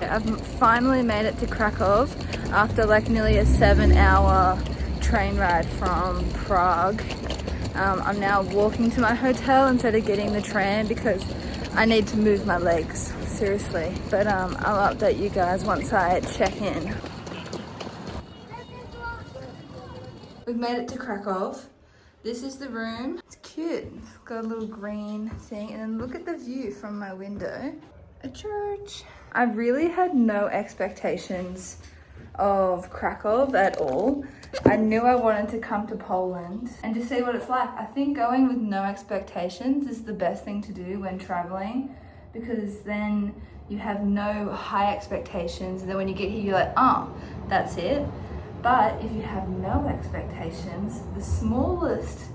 I've finally made it to Krakow after like nearly a 7-hour train ride from Prague. I'm now walking to my hotel instead of getting the tram because I need to move my legs, seriously. But I'll update you guys once I check in. We've made it to Krakow. This is the room. It's cute. It's got a little green thing, and then look at the view from my window. A church. I really had no expectations of Krakow at all. I knew I wanted to come to Poland and just see what it's like. I think going with no expectations is the best thing to do when traveling, because then you have no high expectations, and then when you get here you're like, oh, that's it. But if you have no expectations, the smallest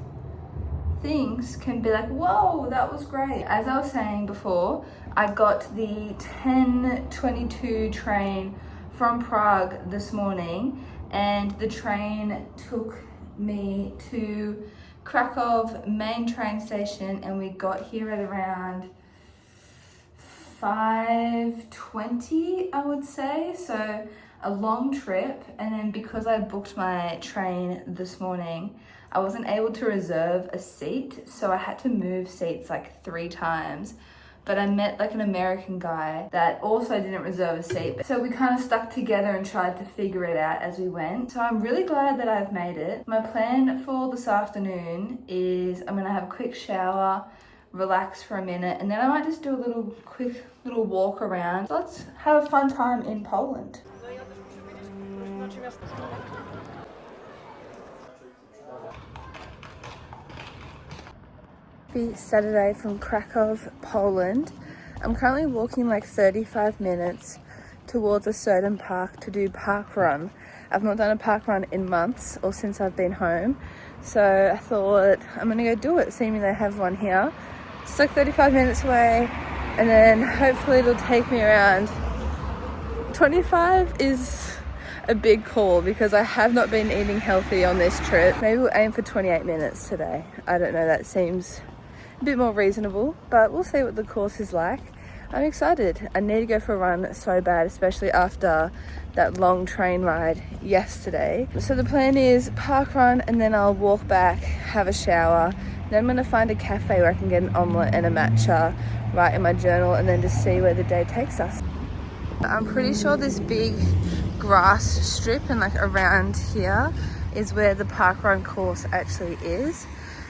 things can be like, whoa, that was great. As I was saying before, I got the 10:22 train from Prague this morning, and the train took me to Krakow main train station, and we got here at around 5:20, I would say. So a long trip. And then because I booked my train this morning, I wasn't able to reserve a seat, so I had to move seats like 3 times. But I met like an American guy that also didn't reserve a seat. So we kind of stuck together and tried to figure it out as we went. So I'm really glad that I've made it. My plan for this afternoon is I'm gonna have a quick shower, relax for a minute, and then I might just do a quick little walk around. So let's have a fun time in Poland. Happy Saturday from Krakow, Poland. I'm currently walking like 35 minutes towards a certain park to do parkrun. I've not done a parkrun in months or since I've been home, so I thought I'm gonna go do it, seeing they have one here. It's like 35 minutes away, and then hopefully it'll take me around 25 is a big call because I have not been eating healthy on this trip. Maybe we'll aim for 28 minutes today. I don't know, that seems a bit more reasonable, but we'll see what the course is like. I'm excited. I need to go for a run so bad, especially after that long train ride yesterday. So the plan is park run, and then I'll walk back, have a shower. Then I'm gonna find a cafe where I can get an omelette and a matcha, write in my journal, and then just see where the day takes us. I'm pretty sure this big grass strip and like around here is where the parkrun course actually is.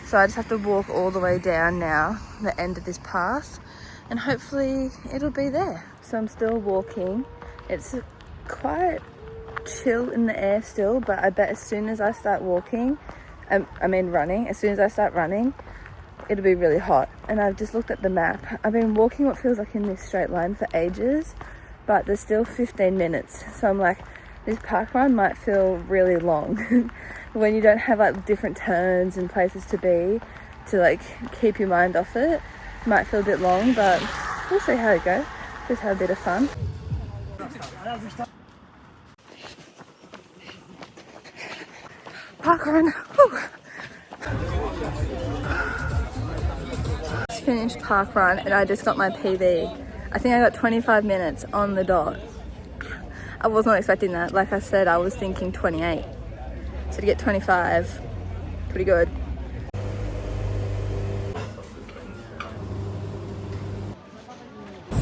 So I just have to walk all the way down now, the end of this path, and hopefully it'll be there. So I'm still walking. It's quite chill in the air still, but I bet as soon as I start walking, running, as soon as I start running, it'll be really hot. And I've just looked at the map. I've been walking what feels like in this straight line for ages, but there's still 15 minutes. So I'm like, this park run might feel really long when you don't have like different turns and places to be to like keep your mind off it. It might feel a bit long, but we'll see how it goes. Just have a bit of fun. Park run. Just finished park run, and I just got my PB. I think I got 25 minutes on the dot. I was not expecting that. Like I said, I was thinking 28. So to get 25, pretty good.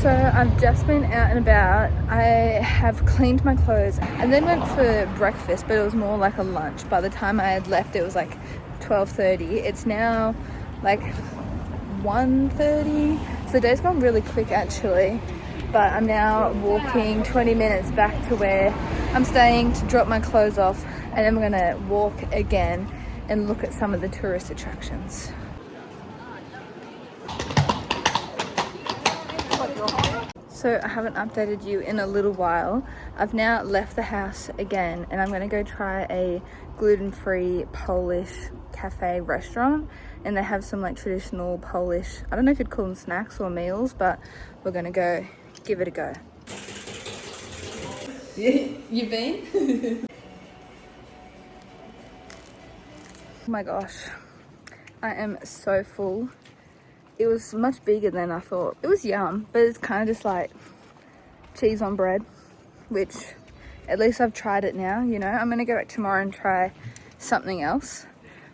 So I've just been out and about. I have cleaned my clothes and then went for breakfast, but it was more like a lunch. By the time I had left, it was like 12:30. It's now like 1:30. So the day's gone really quick actually. But I'm now walking 20 minutes back to where I'm staying to drop my clothes off, and I'm gonna walk again and look at some of the tourist attractions. So I haven't updated you in a little while. I've now left the house again, and I'm gonna go try a gluten-free Polish cafe restaurant, and they have some like traditional Polish, I don't know if you'd call them snacks or meals, but we're gonna go give it a go. You been? Oh my gosh, I am so full. It was much bigger than I thought. It was yum, but it's kind of just like cheese on bread, which at least I've tried it now, you know. I'm gonna go back tomorrow and try something else,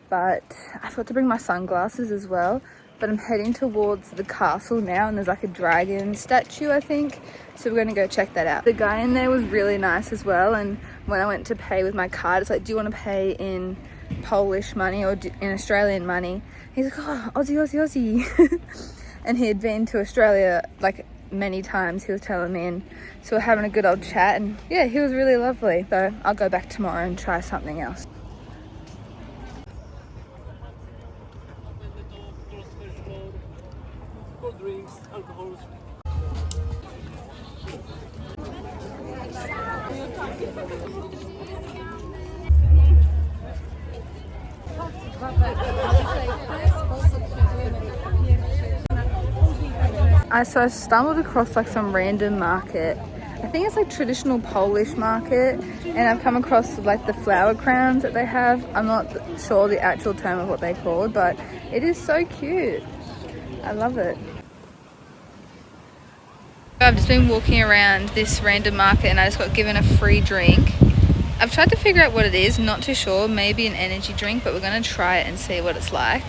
but I forgot to bring my sunglasses as well. But I'm heading towards the castle now, and there's like a dragon statue, I think, so we're gonna go check that out. The guy in there was really nice as well, and when I went to pay with my card, it's like, do you want to pay in Polish money or in Australian money? He's like, oh, Aussie, Aussie, Aussie. And he had been to Australia like many times, he was telling me, and so we're having a good old chat, and yeah, he was really lovely. So I'll go back tomorrow and try something else. Drinks, alcohol. So I stumbled across like some random market. I think it's like traditional Polish market, and I've come across like the flower crowns that they have. I'm not sure the actual term of what they're called, but it is so cute. I love it. I've just been walking around this random market and I just got given a free drink. I've tried to figure out what it is, not too sure, maybe an energy drink, but we're going to try it and see what it's like.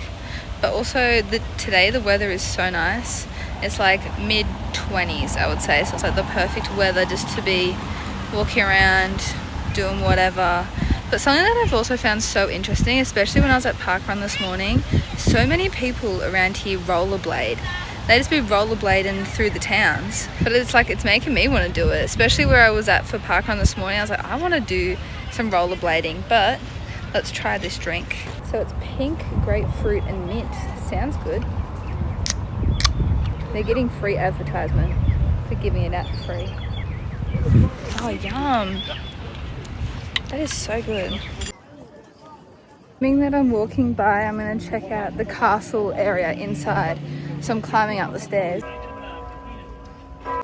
But also today the weather is so nice. It's like mid-20s, I would say, so it's like the perfect weather just to be walking around, doing whatever. But something that I've also found so interesting, especially when I was at Parkrun this morning, so many people around here rollerblade. They just be rollerblading through the towns. But it's like, it's making me want to do it, especially where I was at for Parkrun this morning. I was like, I want to do some rollerblading, but let's try this drink. So it's pink, grapefruit and mint. Sounds good. They're getting free advertisement for giving it out for free. Oh, yum. That is so good. Being that I'm walking by, I'm going to check out the castle area inside. So I'm climbing up the stairs. I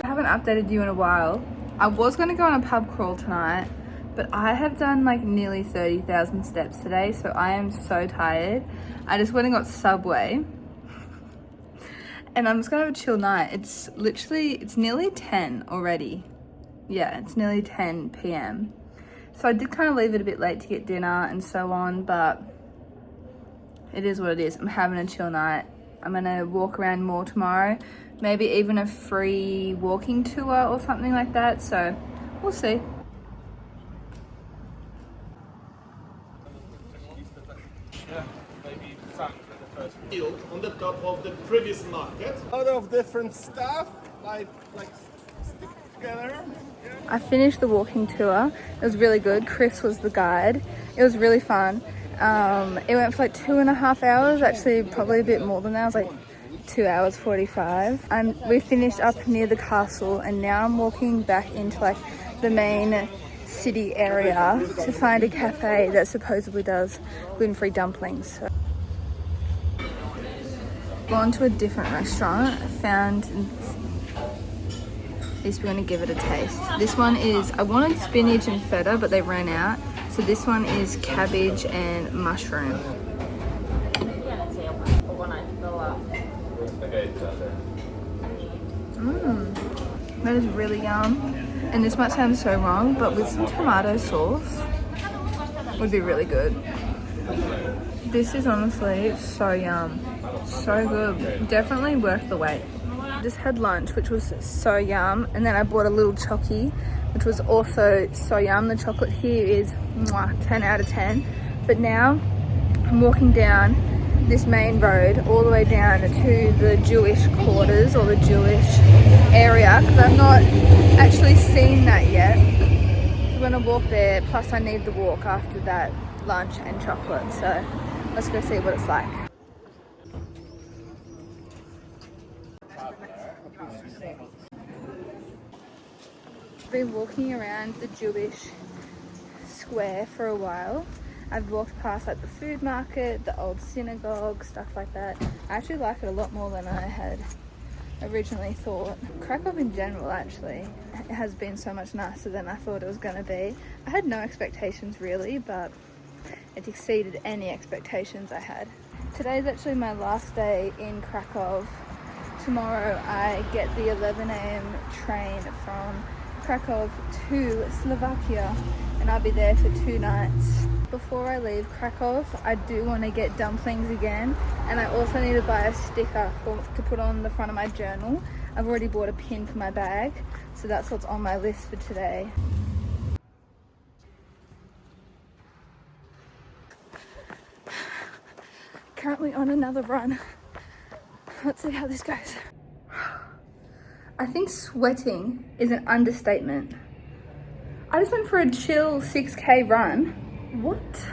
haven't updated you in a while. I was going to go on a pub crawl tonight, but I have done like nearly 30,000 steps today, so I am so tired. I just went and got Subway. And I'm just gonna have a chill night. It's nearly 10 already. Yeah, it's nearly 10 p.m. So I did kind of leave it a bit late to get dinner and so on, but it is what it is. I'm having a chill night. I'm gonna walk around more tomorrow. Maybe even a free walking tour or something like that. So we'll see. On the top of the previous market. A lot of different stuff, like stick together. Yeah. I finished the walking tour. It was really good. Chris was the guide. It was really fun. It went for like 2.5 hours, actually probably a bit more than that. It was like 2 hours 45. We finished up near the castle, and now I'm walking back into like the main city area to find a cafe that supposedly does gluten-free dumplings. So gone to a different restaurant, found this. We're gonna give it a taste. This one is, I wanted spinach and feta, but they ran out. So this one is cabbage and mushroom. That is really yum. And this might sound so wrong, but with some tomato sauce would be really good. This is honestly so yum. So good. Definitely worth the wait. Just had lunch, which was so yum, and then I bought a little chockey, which was also so yum. The chocolate here is 10 out of 10. But now I'm walking down this main road all the way down to the Jewish quarters or the Jewish area, because I've not actually seen that yet. So I'm gonna walk there, plus I need the walk after that lunch and chocolate. So let's go see what it's like. Been walking around the Jewish square for a while. I've walked past like the food market, the old synagogue, stuff like that. I actually like it a lot more than I had originally thought. Krakow in general actually has been so much nicer than I thought it was going to be. I had no expectations really, but It's exceeded any expectations I had. Today is actually my last day in Krakow. Tomorrow I get the 11 a.m. train from Krakow to Slovakia, and I'll be there for 2 nights. Before I leave Krakow, I do want to get dumplings again, and I also need to buy a sticker to put on the front of my journal. I've already bought a pin for my bag, so that's what's on my list for today. Currently on another run. Let's see how this goes. I think sweating is an understatement. I just went for a chill 6K run. What?